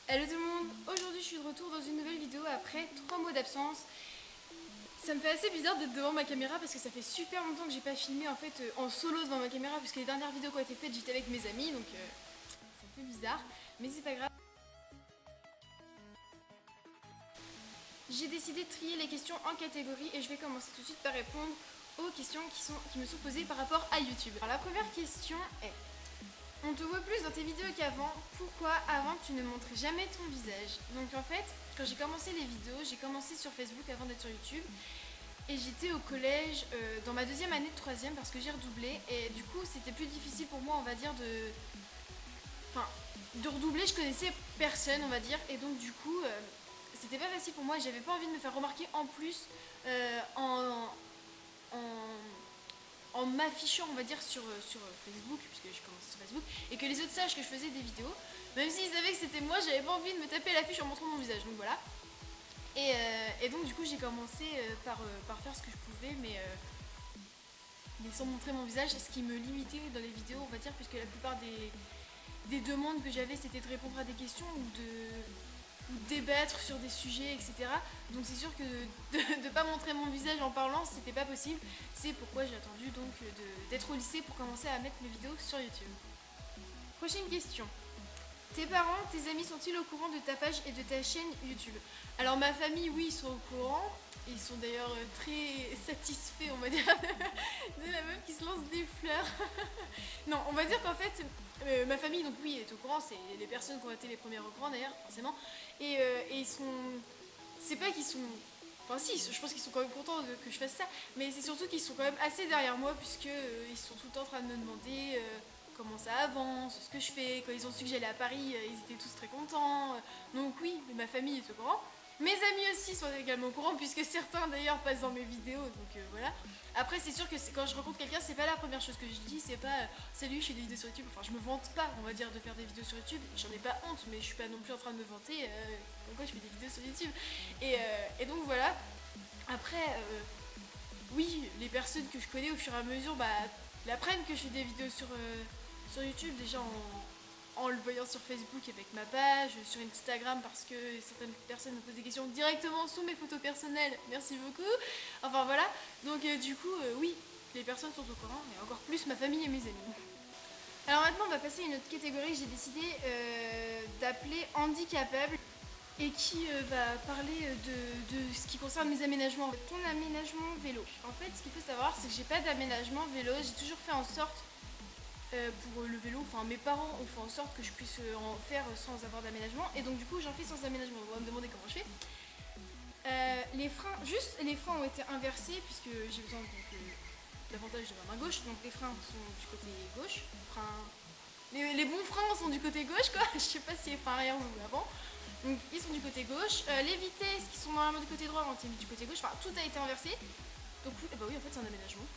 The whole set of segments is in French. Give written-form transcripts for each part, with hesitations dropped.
Hello tout le monde, aujourd'hui je suis de retour dans une nouvelle vidéo après 3 mois d'absence. Ça me fait assez bizarre d'être devant ma caméra parce que ça fait super longtemps que j'ai pas filmé en fait en solo devant ma caméra, puisque les dernières vidéos qui ont été faites j'étais avec mes amis, donc ça me fait bizarre, mais c'est pas grave. J'ai décidé de trier les questions en catégories et je vais commencer tout de suite par répondre aux questions qui me sont posées par rapport à YouTube. Alors la première question est: on te voit plus dans tes vidéos qu'avant, pourquoi avant tu ne montrais jamais ton visage? Donc en fait, quand j'ai commencé les vidéos, j'ai commencé sur Facebook avant d'être sur YouTube. Et j'étais au collège dans ma deuxième année de troisième parce que j'ai redoublé. Et du coup c'était plus difficile pour moi, on va dire, de redoubler. Je connaissais personne, on va dire. Et donc du coup c'était pas facile pour moi et j'avais pas envie de me faire remarquer en plus en m'affichant, on va dire, sur Facebook, puisque j'ai commencé sur Facebook, et que les autres sachent que je faisais des vidéos. Même s'ils savaient que c'était moi, j'avais pas envie de me taper l'affiche en montrant mon visage, donc voilà. Et donc du coup j'ai commencé par faire ce que je pouvais, mais sans montrer mon visage, ce qui me limitait dans les vidéos, on va dire, puisque la plupart des demandes que j'avais, c'était de répondre à des questions ou de débattre sur des sujets, etc. Donc c'est sûr que de ne pas montrer mon visage en parlant, c'était pas possible. C'est pourquoi j'ai attendu donc d'être au lycée pour commencer à mettre mes vidéos sur YouTube. Prochaine question. Tes parents, tes amis sont-ils au courant de ta page et de ta chaîne YouTube? Alors ma famille, oui, ils sont au courant. Ils sont d'ailleurs très satisfaits, on va dire, de la meuf qui se lance des fleurs. Non, on va dire qu'en fait, ma famille, donc oui, est au courant. C'est les personnes qui ont été les premières au courant d'ailleurs, forcément. Et ils sont... C'est pas qu'ils sont... Enfin si, je pense qu'ils sont quand même contents que je fasse ça. Mais c'est surtout qu'ils sont quand même assez derrière moi, puisque ils sont tout le temps en train de me demander... comment ça avance, ce que je fais. Quand ils ont su que j'allais à Paris, ils étaient tous très contents. Donc oui, ma famille est au courant. Mes amis aussi sont également au courant, puisque certains d'ailleurs passent dans mes vidéos, donc voilà. Après c'est sûr que quand je rencontre quelqu'un, c'est pas la première chose que je dis, c'est pas salut, je fais des vidéos sur YouTube. Enfin, je me vante pas, on va dire, de faire des vidéos sur YouTube. J'en ai pas honte, mais je suis pas non plus en train de me vanter pourquoi je fais des vidéos sur YouTube. Et donc voilà. Après, oui, les personnes que je connais au fur et à mesure, l'apprennent que je fais des vidéos sur YouTube, déjà en le voyant sur Facebook avec ma page, sur Instagram parce que certaines personnes me posent des questions directement sous mes photos personnelles, merci beaucoup. Enfin voilà, donc du coup oui, les personnes sont au courant, et encore plus ma famille et mes amis. Alors maintenant on va passer à une autre catégorie que j'ai décidé d'appeler handicapable et qui va parler de ce qui concerne mes aménagements. Ton aménagement vélo. En fait, ce qu'il faut savoir, c'est que j'ai pas d'aménagement vélo. J'ai toujours fait en sorte pour le vélo, enfin mes parents ont fait en sorte que je puisse en faire sans avoir d'aménagement, et donc du coup j'en fais sans aménagement. On va me demander comment je fais. Les freins ont été inversés puisque j'ai besoin davantage de ma main gauche, donc les freins sont du côté gauche. Les bons freins sont du côté gauche, quoi. Je sais pas si les freins arrière ou avant. Donc ils sont du côté gauche. Les vitesses qui sont normalement du côté droit ont été mises du côté gauche. Enfin, tout a été inversé. Donc bah oui, en fait c'est un aménagement.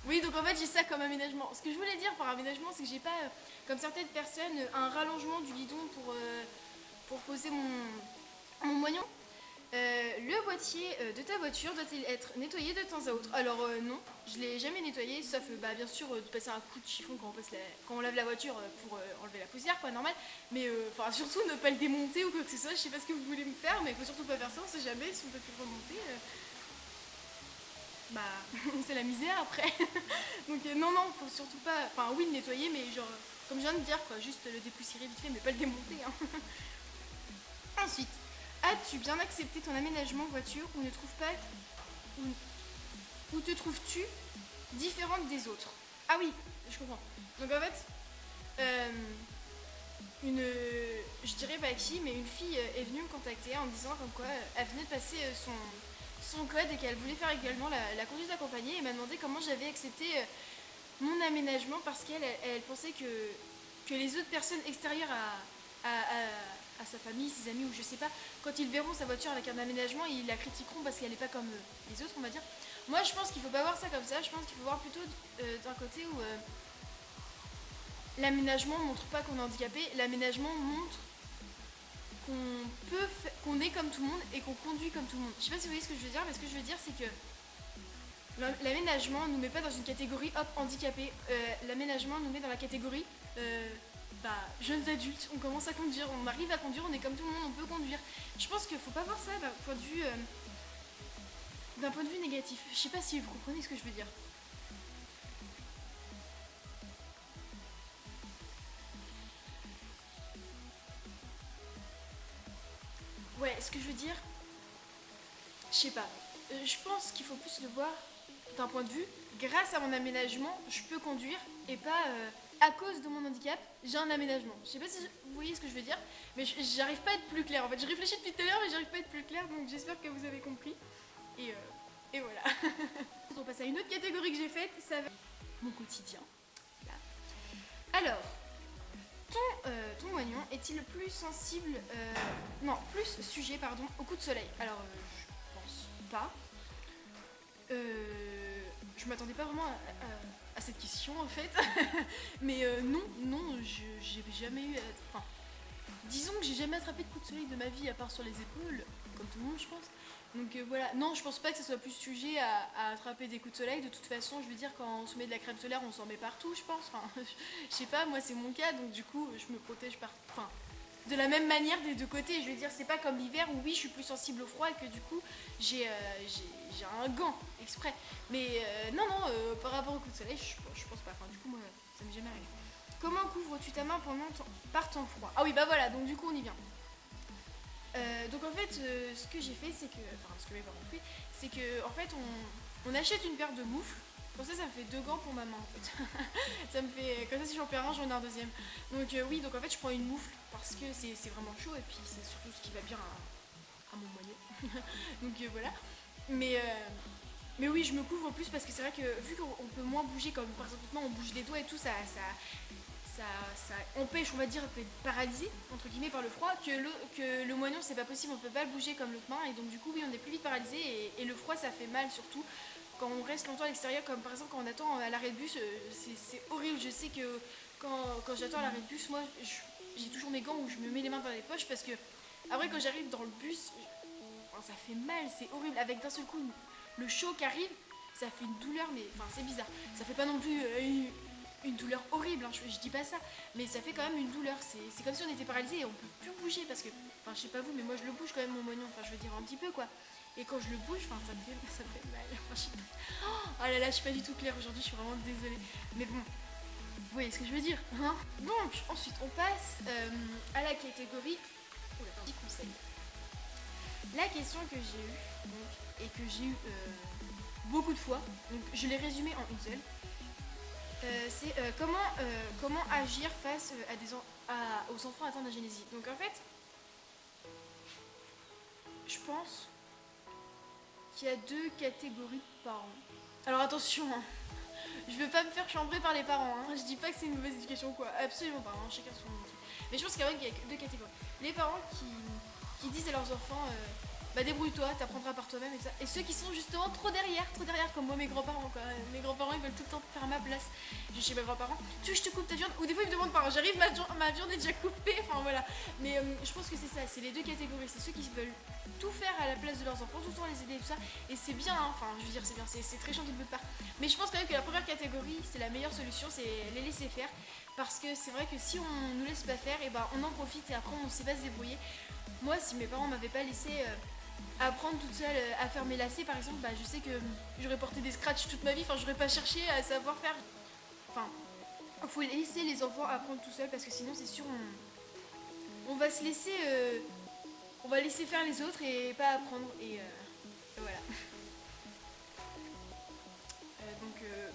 Oui, donc en fait j'ai ça comme aménagement. Ce que je voulais dire par aménagement, c'est que j'ai pas, comme certaines personnes, un rallongement du guidon pour poser mon moignon. Le boîtier de ta voiture doit-il être nettoyé de temps à autre? Alors non, je l'ai jamais nettoyé, sauf bien sûr de passer un coup de chiffon quand on lave la voiture pour enlever la poussière, quoi, normal. Mais surtout ne pas le démonter ou quoi que ce soit. Je sais pas ce que vous voulez me faire, mais il faut surtout pas faire ça, on sait jamais si on peut plus le remonter. C'est la misère après. Donc non, faut surtout pas... Enfin oui, le nettoyer, mais genre, comme je viens de dire, quoi, juste le dépoussiérer vite fait, mais pas le démonter. Ensuite, as-tu bien accepté ton aménagement voiture ou ne trouves pas... Ou te trouves-tu différente des autres? Ah oui, je comprends. Donc en fait, je dirais pas qui, mais une fille est venue me contacter en me disant comme quoi elle venait de passer son code et qu'elle voulait faire également la conduite accompagnée, et m'a demandé comment j'avais accepté mon aménagement parce qu'elle pensait que les autres personnes extérieures à sa famille, ses amis ou je sais pas, quand ils verront sa voiture avec un aménagement, ils la critiqueront parce qu'elle n'est pas comme les autres, on va dire. Moi je pense qu'il faut pas voir ça comme ça, je pense qu'il faut voir plutôt d'un côté où l'aménagement montre pas qu'on est handicapé, l'aménagement montre qu'on est comme tout le monde et qu'on conduit comme tout le monde. Je sais pas si vous voyez ce que je veux dire, mais ce que je veux dire c'est que l'aménagement nous met pas dans une catégorie hop handicapé. L'aménagement nous met dans la catégorie jeunes adultes, on commence à conduire, on arrive à conduire, on est comme tout le monde, on peut conduire. Je pense qu'il faut pas voir ça d'un point de vue négatif. Je sais pas si vous comprenez ce que je veux dire. Ouais, ce que je veux dire, je sais pas. Je pense qu'il faut plus le voir d'un point de vue, grâce à mon aménagement, je peux conduire et pas à cause de mon handicap, j'ai un aménagement. Je sais pas si vous voyez ce que je veux dire, mais j'arrive pas à être plus claire. En fait, je réfléchis depuis tout à l'heure, mais j'arrive pas à être plus claire, donc j'espère que vous avez compris. Et voilà. On passe à une autre catégorie que j'ai faite, ça va être mon quotidien. Là. Alors, ton moignon est-il plus sensible, plus sujet, pardon, au coup de soleil? Alors, je pense pas. Je m'attendais pas vraiment à cette question en fait. Mais non, j'ai jamais eu. Enfin, disons que j'ai jamais attrapé de coup de soleil de ma vie à part sur les épaules, comme tout le monde, je pense. Donc voilà, non, je pense pas que ça soit plus sujet à attraper des coups de soleil. De toute façon, je veux dire, quand on se met de la crème solaire, on s'en met partout, je pense. Enfin, je sais pas, moi c'est mon cas, donc du coup, je me protège enfin, de la même manière des deux côtés. Je veux dire, c'est pas comme l'hiver où oui, je suis plus sensible au froid et que du coup, j'ai un gant exprès. Mais non, par rapport au coup de soleil, je pense pas. Enfin, du coup, moi, ça m'est jamais arrivé. Comment couvres-tu ta main par temps froid? Ah oui, bah voilà, donc du coup, on y vient. Donc en fait, ce que j'ai fait, c'est que, enfin, ce que mes parents ont fait, c'est que, en fait, on achète une paire de moufles. Comme ça me fait 2 gants pour ma main en fait. Ça me fait, comme ça, si j'en perds un, j'en ai un deuxième. Donc oui, donc en fait, je prends une moufle parce que c'est vraiment chaud et puis c'est surtout ce qui va bien à mon moignon. Donc voilà. Mais oui, je me couvre en plus parce que c'est vrai que vu qu'on peut moins bouger, comme par exemple maintenant on bouge les doigts et tout, ça empêche, on va dire, d'être paralysé entre guillemets par le froid, que le moignon c'est pas possible, on peut pas le bouger comme l'autre main et donc du coup oui, on est plus vite paralysé et le froid ça fait mal surtout quand on reste longtemps à l'extérieur, comme par exemple quand on attend à l'arrêt de bus, c'est horrible. Je sais que quand j'attends à l'arrêt de bus, moi j'ai toujours mes gants où je me mets les mains dans les poches parce que après quand j'arrive dans le bus, enfin, ça fait mal, c'est horrible, avec d'un seul coup le chaud qui arrive, ça fait une douleur, mais enfin c'est bizarre, ça fait pas non plus une douleur horrible, hein, je dis pas ça, mais ça fait quand même une douleur, c'est comme si on était paralysé et on peut plus bouger parce que, enfin je sais pas vous, mais moi je le bouge quand même mon moignon, enfin je veux dire un petit peu quoi, et quand je le bouge, enfin ça me fait mal, enfin, oh là là, je suis pas du tout claire aujourd'hui, je suis vraiment désolée, mais bon, vous voyez ce que je veux dire, hein. Donc ensuite on passe à la catégorie, petit conseil. La question que j'ai eue, donc, et que j'ai eue beaucoup de fois, donc je l'ai résumée en une seule, c'est comment agir face aux enfants atteints d'agénésie. Donc en fait, je pense qu'il y a 2 catégories de parents. Alors attention, hein, je veux pas me faire chambrer par les parents, hein, je dis pas que c'est une mauvaise éducation ou quoi, absolument pas, hein, chacun son truc. Mais je pense qu'il y a 2 catégories. Les parents qui disent à leurs enfants débrouille-toi, t'apprendras par toi-même et ça. Et ceux qui sont justement trop derrière, comme moi, mes grands-parents quoi. Mes grands-parents ils veulent tout le temps faire à ma place. Je dis chez mes grands-parents, tu veux que je te coupe ta viande? Ou des fois ils me demandent pas, j'arrive, ma viande est déjà coupée, enfin voilà. Mais je pense que c'est ça, c'est les 2 catégories. C'est ceux qui veulent tout faire à la place de leurs enfants, tout le temps les aider et tout ça. Et c'est bien, hein. Enfin je veux dire c'est bien, c'est très gentil de votre part. Mais je pense quand même que la première catégorie, c'est la meilleure solution, c'est les laisser faire. Parce que c'est vrai que si on nous laisse pas faire, et on en profite et après on sait pas se débrouiller. Moi si mes parents m'avaient pas laissé apprendre toute seule à faire mes lacets par exemple, je sais que j'aurais porté des scratchs toute ma vie, enfin j'aurais pas cherché à savoir faire. Enfin, faut laisser les enfants apprendre tout seul parce que sinon c'est sûr on va se laisser on va laisser faire les autres et pas apprendre et voilà.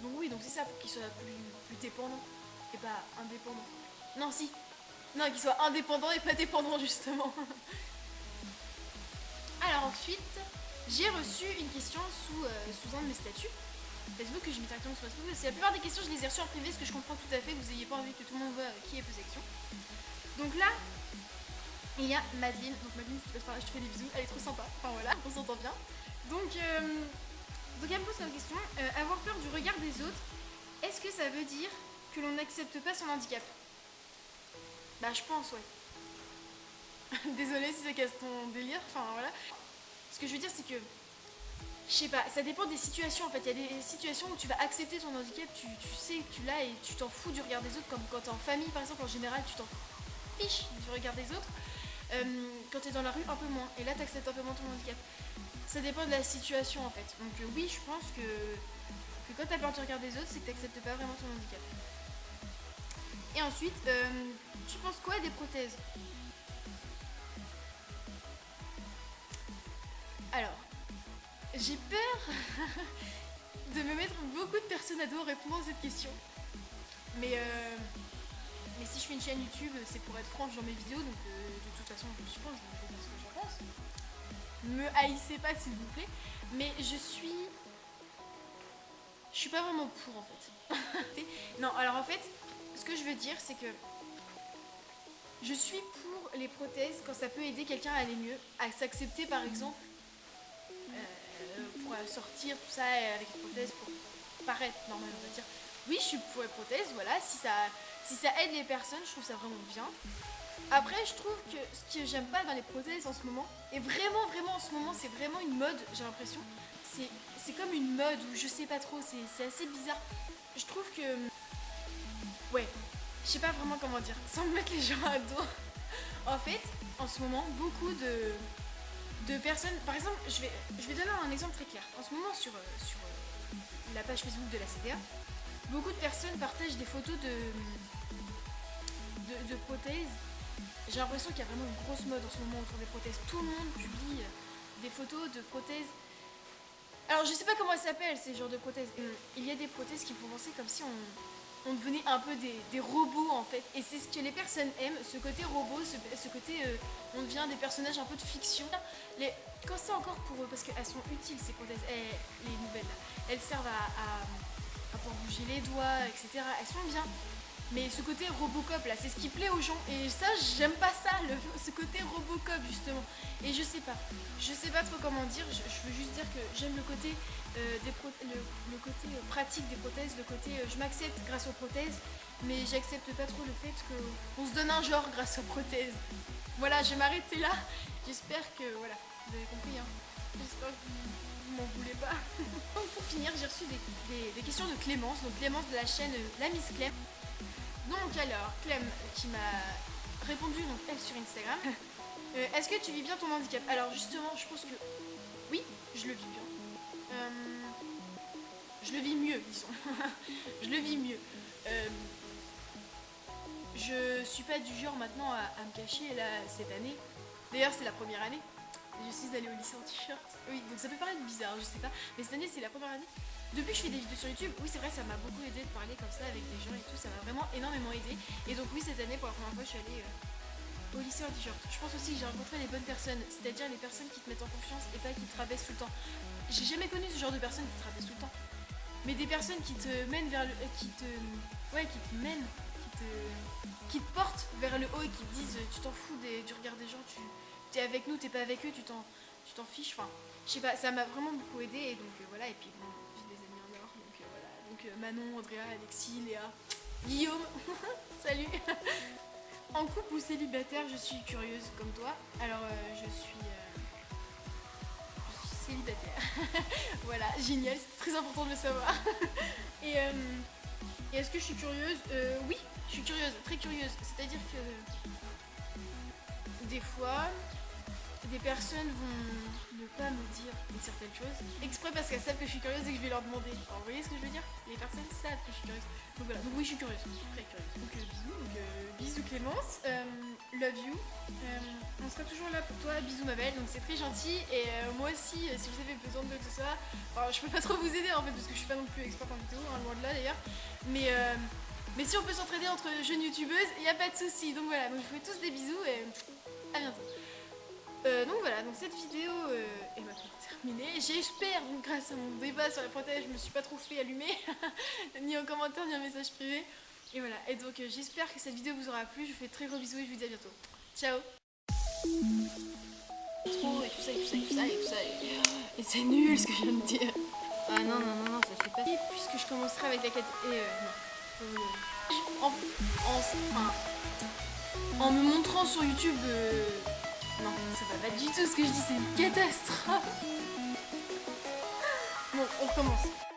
Donc oui, donc c'est ça pour qu'ils soient plus dépendants et pas indépendants. Non si, non qu'ils soient indépendants et pas dépendants justement. Alors ensuite, j'ai reçu une question sous un de mes statuts Facebook que j'ai mis directement sur Facebook. La plupart des questions, je les ai reçues en privé parce que je comprends tout à fait que vous n'ayez pas envie que tout le monde voit qui est posé question. Donc là, il y a Madeleine. Donc Madeleine, si tu passes par là, je te fais des bisous. Elle est trop sympa. Enfin voilà, on s'entend bien. Donc elle me pose comme question avoir peur du regard des autres, est-ce que ça veut dire que l'on n'accepte pas son handicap? Je pense, ouais. Désolée si ça casse ton délire, enfin voilà. Ce que je veux dire c'est que je sais pas, ça dépend des situations en fait. Il y a des situations où tu vas accepter ton handicap, tu sais que tu l'as et tu t'en fous du regard des autres, comme quand t'es en famille par exemple, en général tu t'en fiches du regard des autres. Quand t'es dans la rue, un peu moins. Et là t'acceptes un peu moins ton handicap. Ça dépend de la situation en fait. Donc oui, je pense que quand t'as peur du regard des autres, c'est que t'acceptes pas vraiment ton handicap. Et ensuite, tu penses quoi des prothèses? Alors, j'ai peur de me mettre beaucoup de personnes à dos en répondant à cette question. Mais si je fais une chaîne YouTube, c'est pour être franche dans mes vidéos, donc de toute façon, je suis franche, je vais dire ce que j'en pense. Me haïssez pas, s'il vous plaît. Mais je suis pas vraiment pour, en fait. Non, alors en fait, ce que je veux dire, c'est que je suis pour les prothèses quand ça peut aider quelqu'un à aller mieux, à s'accepter par exemple, pour sortir, tout ça, avec les prothèses, pour paraître normal, on va dire. Oui, je suis pour les prothèses, voilà, si ça aide les personnes, je trouve ça vraiment bien. Après, je trouve que ce que j'aime pas dans les prothèses en ce moment, et vraiment, vraiment en ce moment, c'est vraiment une mode, j'ai l'impression. C'est comme une mode où je sais pas trop, c'est assez bizarre. Je trouve que... Ouais, je sais pas vraiment comment dire, sans me mettre les gens à dos. En fait, en ce moment, beaucoup de personnes... Par exemple, je vais donner un exemple très clair. En ce moment, sur la page Facebook de la CDA, beaucoup de personnes partagent des photos de prothèses. J'ai l'impression qu'il y a vraiment une grosse mode en ce moment autour des prothèses. Tout le monde publie des photos de prothèses. Alors je sais pas comment elles s'appellent ces genres de prothèses. Il y a des prothèses qui me font penser comme si on devenait un peu des robots en fait. Et c'est ce que les personnes aiment, ce côté robot, ce côté on devient des personnages un peu de fiction. Quand c'est encore pour eux, parce qu'elles sont utiles ces prothèses, les nouvelles là. Elles servent à pouvoir bouger les doigts, etc. Elles sont bien. Mais ce côté Robocop là, c'est ce qui plaît aux gens. Et ça, j'aime pas ça, ce côté Robocop justement. Et je sais pas trop comment dire. Je veux juste dire que j'aime le côté, le côté pratique des prothèses, le côté je m'accepte grâce aux prothèses, mais j'accepte pas trop le fait qu'on se donne un genre grâce aux prothèses. Voilà, je vais m'arrêter là. J'espère que, voilà, vous avez compris, hein. J'espère que vous m'en voulez pas. Donc pour finir, j'ai reçu des questions de Clémence, donc Clémence de la chaîne La Miss Clem. Donc alors, Clem qui m'a répondu, donc elle sur Instagram. Est-ce que tu vis bien ton handicap? Alors justement, je pense que oui, je le vis bien. Je le vis mieux, disons. Je le vis mieux. Je suis pas du genre maintenant à me cacher là cette année. D'ailleurs, c'est la première année. Je suis allée au lycée en t-shirt. Oui, donc ça peut paraître bizarre, je sais pas. Mais cette année, c'est la première année. Depuis que je fais des vidéos sur YouTube, oui, c'est vrai, ça m'a beaucoup aidé de parler comme ça avec des gens et tout. Ça m'a vraiment énormément aidé. Et donc, oui, cette année, pour la première fois, je suis allée au lycée en t-shirt. Je pense aussi que j'ai rencontré les bonnes personnes, c'est-à-dire les personnes qui te mettent en confiance et pas qui te rabaissent tout le temps. J'ai jamais connu ce genre de personnes qui te rabaissent tout le temps. Mais des personnes qui te mènent vers le. Qui te mènent, qui te portent vers le haut et qui te disent tu t'en fous du regard des gens, t'es avec nous, t'es pas avec eux, tu t'en fiches. Enfin, je sais pas, ça m'a vraiment beaucoup aidé et donc voilà. Et puis bon, j'ai des amis en or, donc voilà. Donc Manon, Andrea, Alexis, Léa, Guillaume, salut. En couple ou célibataire, je suis curieuse comme toi. Alors je suis célibataire. Voilà, génial, c'est très important de le savoir. Et est-ce que je suis curieuse? Oui, je suis curieuse, très curieuse. C'est-à-dire que des fois, des personnes vont ne pas me dire une certaine chose exprès parce qu'elles savent que je suis curieuse et que je vais leur demander. Alors, vous voyez ce que je veux dire? Les personnes savent que je suis curieuse. Donc voilà, donc oui, je suis curieuse, très curieuse. Donc bisous, bisous Clémence, love you. On sera toujours là pour toi, bisous ma belle. Donc c'est très gentil et moi aussi, si vous avez besoin de tout ça, alors, je peux pas trop vous aider en fait parce que je suis pas non plus experte en vidéo, hein, loin de là d'ailleurs. Mais si on peut s'entraider entre jeunes youtubeuses, il n'y a pas de souci. Donc voilà, donc je vous fais tous des bisous et à bientôt. Donc voilà, donc cette vidéo est maintenant terminée. J'espère, donc grâce à mon débat sur la prothèse, je me suis pas trop fait allumer, ni en commentaire, ni en message privé. Et voilà, et donc j'espère que cette vidéo vous aura plu. Je vous fais très gros bisous et je vous dis à bientôt. Ciao. Trop et tout ça, et tout ça, et tout ça, et tout ça. Et c'est nul ce que je viens de dire. Ah non, non, non, non, ça se fait pas. Et puisque je commencerai avec la non. En me montrant sur YouTube... Non, ça va pas du tout ce que je dis, c'est une catastrophe. Bon, on recommence.